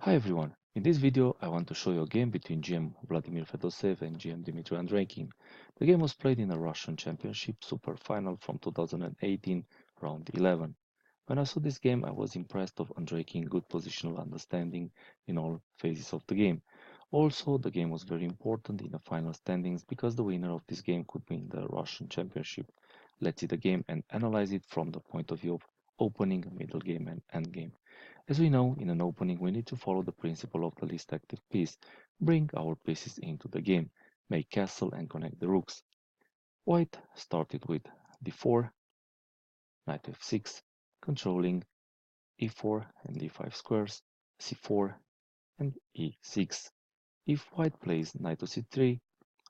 Hi everyone, in this video I want to show you a game between GM Vladimir Fedoseev and GM Dmitry Andreikin. The game was played in the Russian Championship Superfinal from 2018, round 11. When I saw this game I was impressed of Andreikin's good positional understanding in all phases of the game. Also, the game was very important in the final standings because the winner of this game could win the Russian Championship. Let's see the game and analyze it from the point of view of opening, middle game and end game. As we know, in an opening we need to follow the principle of the least active piece, bring our pieces into the game, make castle and connect the rooks. White started with d4, knight to f6, controlling e4 and d5 squares, c4 and e6. If white plays knight to c3,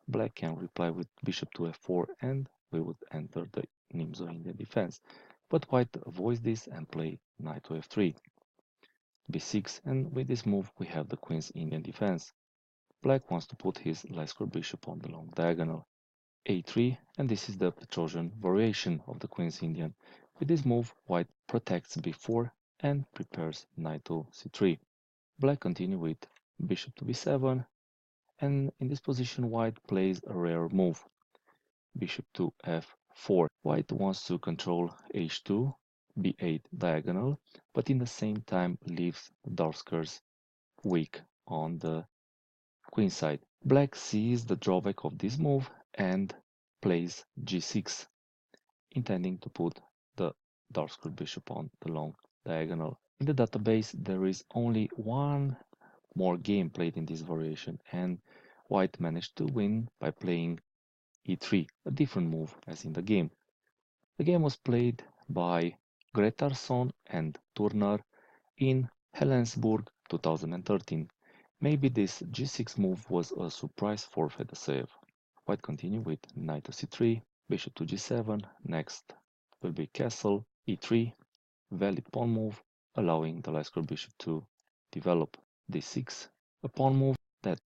black can reply with bishop to f4 and we would enter the Nimzo-Indian defense. But white avoids this and play knight to f3. b6, and with this move we have the Queen's Indian defense. Black wants to put his light square bishop on the long diagonal. a3, and this is the Petrosian variation of the Queen's Indian. With this move, white protects b4 and prepares knight to c3. Black continue with bishop to b7, and in this position white plays a rare move, bishop to f4. White wants to control h2, b8 diagonal, but in the same time leaves the dark squares weak on the queen side. Black sees the drawback of this move and plays g6, intending to put the dark square bishop on the long diagonal. In the database, there is only one more game played in this variation, and white managed to win by playing e3, a different move as in the game. The game was played by Gretarsson and Turner in Helensburgh 2013. Maybe this g6 move was a surprise for Fedoseev. White continue with knight to c3, bishop to g7, next will be castle, e3, valid pawn move, allowing the light square bishop to develop. d6, a pawn move that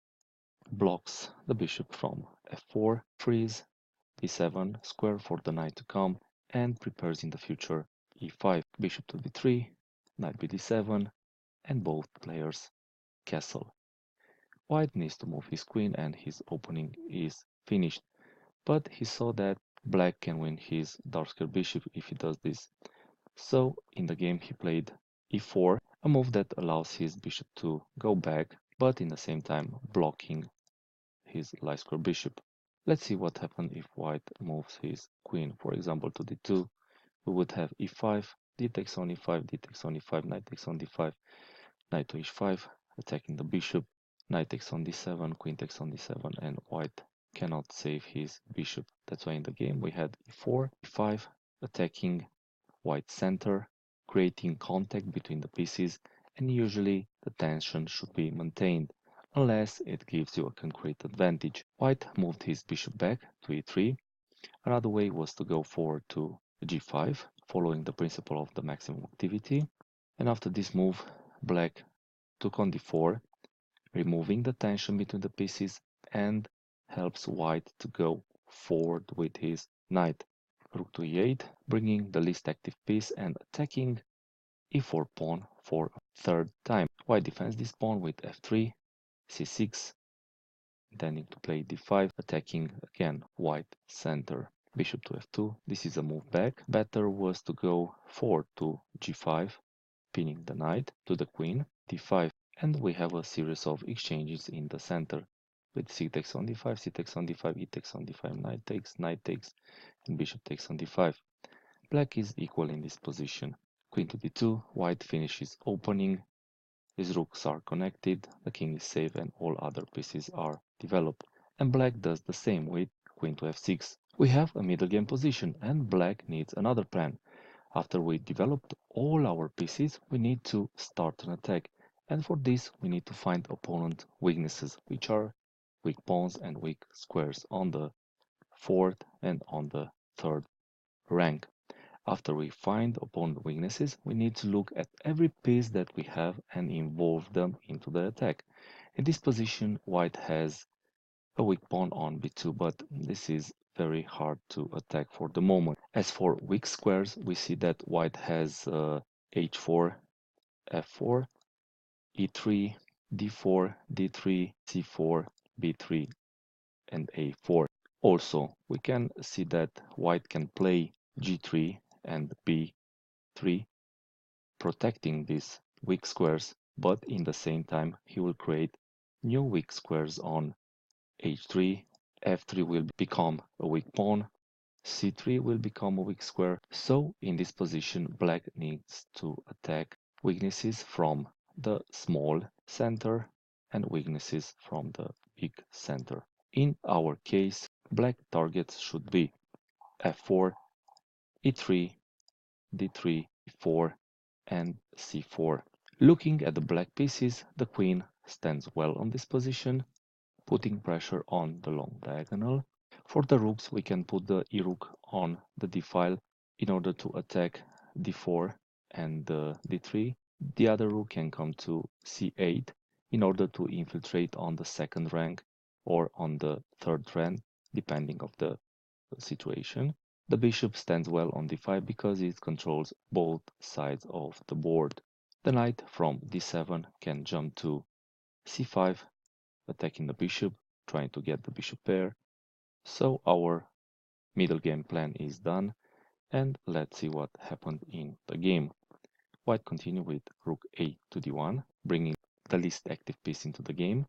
blocks the bishop from f4, frees e7 square for the knight to come, and prepares in the future e5, bishop to d3, knight bd7, and both players castle. White needs to move his queen and his opening is finished, but he saw that black can win his dark square bishop if he does this. So in the game he played e4, a move that allows his bishop to go back, but in the same time blocking his light square bishop. Let's see what happens if white moves his queen, for example to d2. We would have e5, d takes on e5, d takes on e5, knight takes on d5, knight to h5, attacking the bishop, knight takes on d7, queen takes on d7, and white cannot save his bishop. That's why in the game we had e4, e5, attacking white center, creating contact between the pieces, and usually the tension should be maintained, unless it gives you a concrete advantage. White moved his bishop back to e3. Another way was to go forward to g5, following the principle of the maximum activity. And after this move, black took on d4, removing the tension between the pieces, and helps white to go forward with his knight. Rook to e8, bringing the least active piece and attacking e4 pawn for a third time. White defends this pawn with f3, c6, intending to play d5, attacking again white center. Bishop to f2, this is a move back. Better was to go forward to g5, pinning the knight to the queen, d5, and we have a series of exchanges in the center with c takes on d5, c takes on d5, e takes on d5, knight takes, and bishop takes on d5. Black is equal in this position. Queen to d2, white finishes opening, his rooks are connected, the king is safe and all other pieces are developed. And black does the same with queen to f6. We have a middle game position and black needs another plan. After we developed all our pieces, we need to start an attack. And for this, we need to find opponent weaknesses, which are weak pawns and weak squares on the fourth and on the third rank. After we find opponent weaknesses, we need to look at every piece that we have and involve them into the attack. In this position, white has a weak pawn on b2, but this is very hard to attack for the moment. As for weak squares, we see that white has h4, f4, e3, d4, d3, c4, b3, and a4. Also, we can see that white can play g3 and b3, protecting these weak squares, but in the same time he will create new weak squares on h3, f3 will become a weak pawn, c3 will become a weak square. So in this position black needs to attack weaknesses from the small center and weaknesses from the big center. In our case, black targets should be f4, e3, d3, e4, and c4. Looking at the black pieces, the queen stands well on this position, putting pressure on the long diagonal. For the rooks, we can put the e-rook on the d file in order to attack d4 and d3. The other rook can come to c8 in order to infiltrate on the second rank or on the third rank, depending of the situation. The bishop stands well on d5 because it controls both sides of the board. The knight from d7 can jump to c5, attacking the bishop, trying to get the bishop pair. So our middle game plan is done, and let's see what happened in the game. White continued with rook a to d1, bringing the least active piece into the game.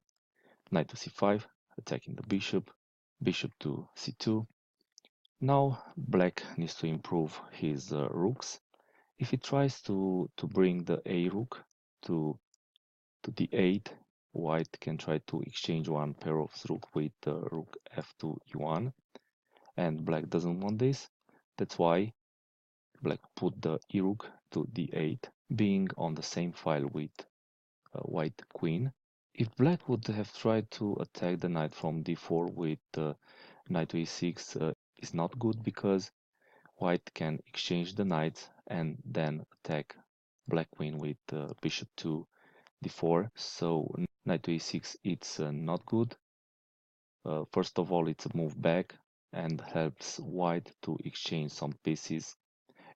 Knight to c5, attacking the bishop, bishop to c2. Now black needs to improve his rooks. If he tries to bring the a rook to d8, white can try to exchange one pair of rook with rook f2 e1, and black doesn't want this. That's why black put the e-rook to d8, being on the same file with white queen. If black would have tried to attack the knight from d4 with knight to e6, is not good because white can exchange the knights and then attack black queen with bishop to d4. So knight to e6, it's not good. First of all, it's a move back and helps white to exchange some pieces.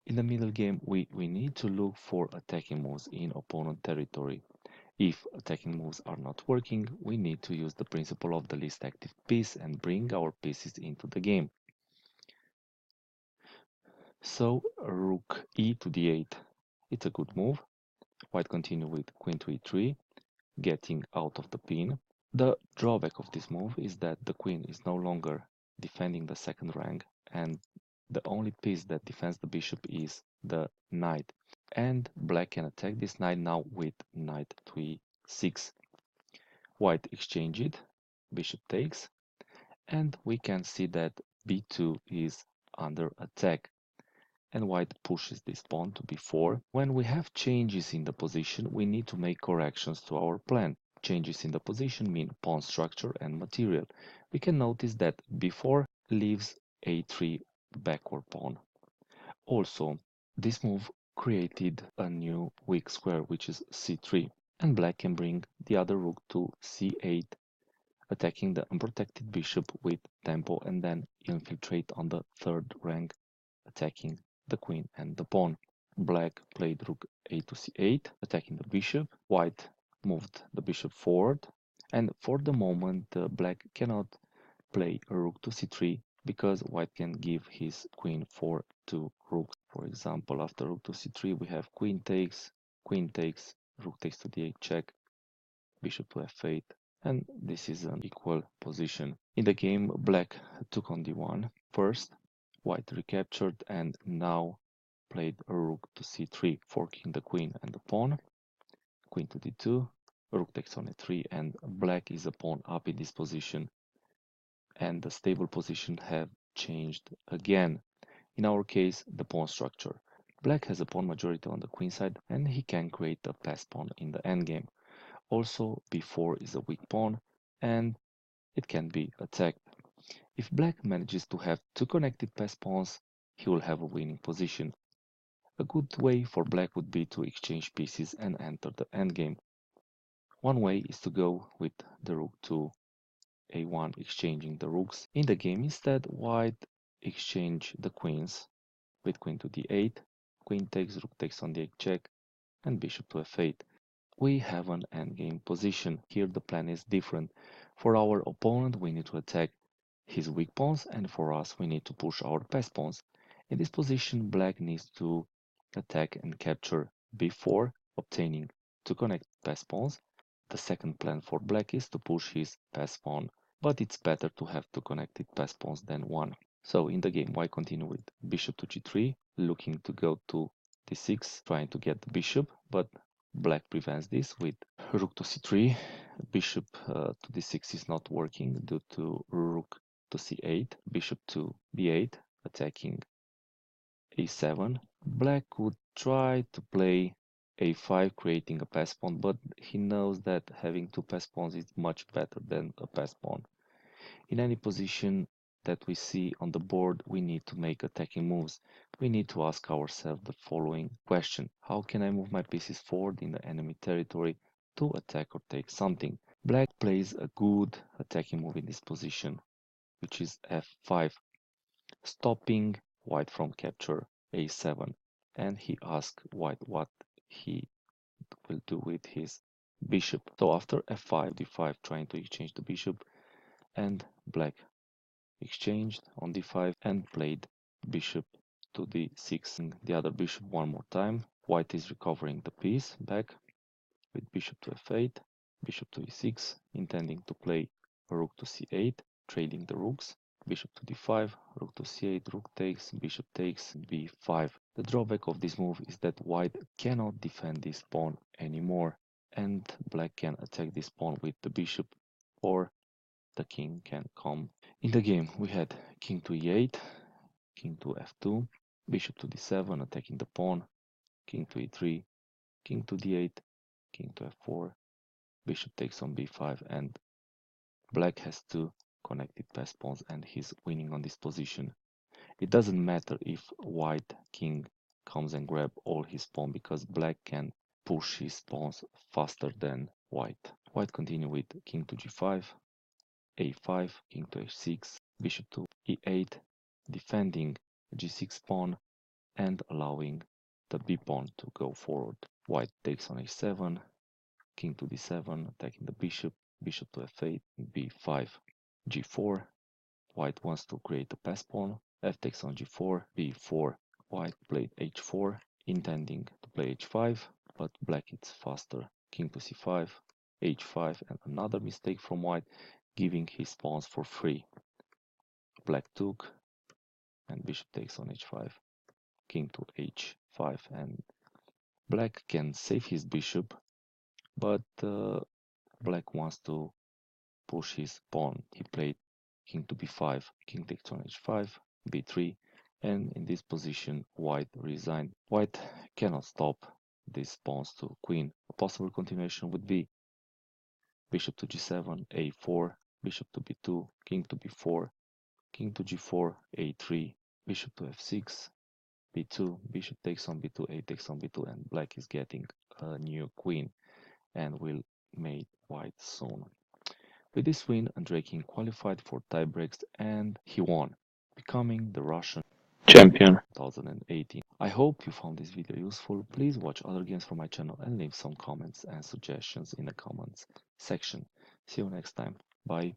In the middle game, we need to look for attacking moves in opponent territory. If attacking moves are not working, we need to use the principle of the least active piece and bring our pieces into the game. So rook e to d8, it's a good move. White continue with queen to e3, getting out of the pin. The drawback of this move is that the queen is no longer defending the second rank, and the only piece that defends the bishop is the knight. And black can attack this knight now with knight to e6. White exchange it, bishop takes, and we can see that b2 is under attack, and white pushes this pawn to b4. When we have changes in the position, we need to make corrections to our plan. Changes in the position mean pawn structure and material. We can notice that b4 leaves a3 backward pawn. Also, this move created a new weak square, which is c3, and black can bring the other rook to c8, attacking the unprotected bishop with tempo, and then infiltrate on the third rank, attacking the queen and the pawn. Black played rook a to c8, attacking the bishop. White moved the bishop forward, and for the moment black cannot play a rook to c3 because white can give his queen for two rooks. For example, after rook to c3 we have queen takes, rook takes to d8 check, bishop to f8, and this is an equal position. In the game, black took on d1 first, white recaptured, and now played a rook to c3, forking the queen and the pawn, queen to d2, rook takes on a3, and black is a pawn up in this position, and the stable position have changed again. In our case, the pawn structure. Black has a pawn majority on the queen side, and he can create a passed pawn in the endgame. Also, b4 is a weak pawn, and it can be attacked. If black manages to have two connected passed pawns, he will have a winning position. A good way for black would be to exchange pieces and enter the endgame. One way is to go with the rook to a1, exchanging the rooks. In the game instead, white exchange the queens with queen to d8, queen takes, rook takes on d8 check, and bishop to f8. we have an endgame position. Here the plan is different. For our opponent, we need to attack his weak pawns, and for us, we need to push our best pawns. In this position, black needs to attack and capture b4, obtaining to connect best pawns. The second plan for black is to push his best pawn, but it's better to have two connected best pawns than one. So in the game, white continue with bishop to g3, looking to go to d6, trying to get the bishop, but black prevents this with rook to c3. Bishop to d6 is not working due to rook to c8, bishop to b8, attacking a7. Black would try to play a5, creating a pass pawn, but he knows that having two pass pawns is much better than a pass pawn. In any position that we see on the board, we need to make attacking moves. We need to ask ourselves the following question: how can I move my pieces forward in the enemy territory to attack or take something? Black plays a good attacking move in this position, which is f5, stopping white from capture a7, and he asks white what he will do with his bishop. So after f5, d5, trying to exchange the bishop, and black exchanged on d5 and played bishop to d6, the other bishop one more time. White is recovering the piece back with bishop to f8, bishop to e6, intending to play rook to c8, trading the rooks, bishop to d5, rook to c8, rook takes, bishop takes, b5. The drawback of this move is that white cannot defend this pawn anymore, and black can attack this pawn with the bishop, or the king can come. In the game, we had king to e8, king to f2, bishop to d7, attacking the pawn, king to e3, king to d8, king to f4, bishop takes on b5, and black has two connected pass pawns and he's winning on this position. It doesn't matter if white king comes and grab all his pawn, because black can push his pawns faster than white. White continue with king to g5, a5, king to h6, bishop to e8, defending g6 pawn and allowing the b pawn to go forward. White takes on h7, king to d7, attacking the bishop, bishop to f8, b5, g4. White wants to create a pass pawn, f takes on g4, b4. White played h4, intending to play h5, but black is faster. King to c5, h5, and another mistake from white, giving his pawns for free. Black took, and bishop takes on h5, king to h5, and black can save his bishop, but black wants to push his pawn. He played king to b5, king takes on h5, b3, and in this position white resigned. White cannot stop these pawns to queen. A possible continuation would be bishop to g7, a4, bishop to b2, king to b4, king to g4, a3, bishop to f6, b2, bishop takes on b2, a takes on b2, and black is getting a new queen and will mate white soon. With this win, Andreikin qualified for tiebreaks and he won, becoming the Russian champion 2018. I hope you found this video useful. Please watch other games from my channel and leave some comments and suggestions in the comments section. See you next time. Bye.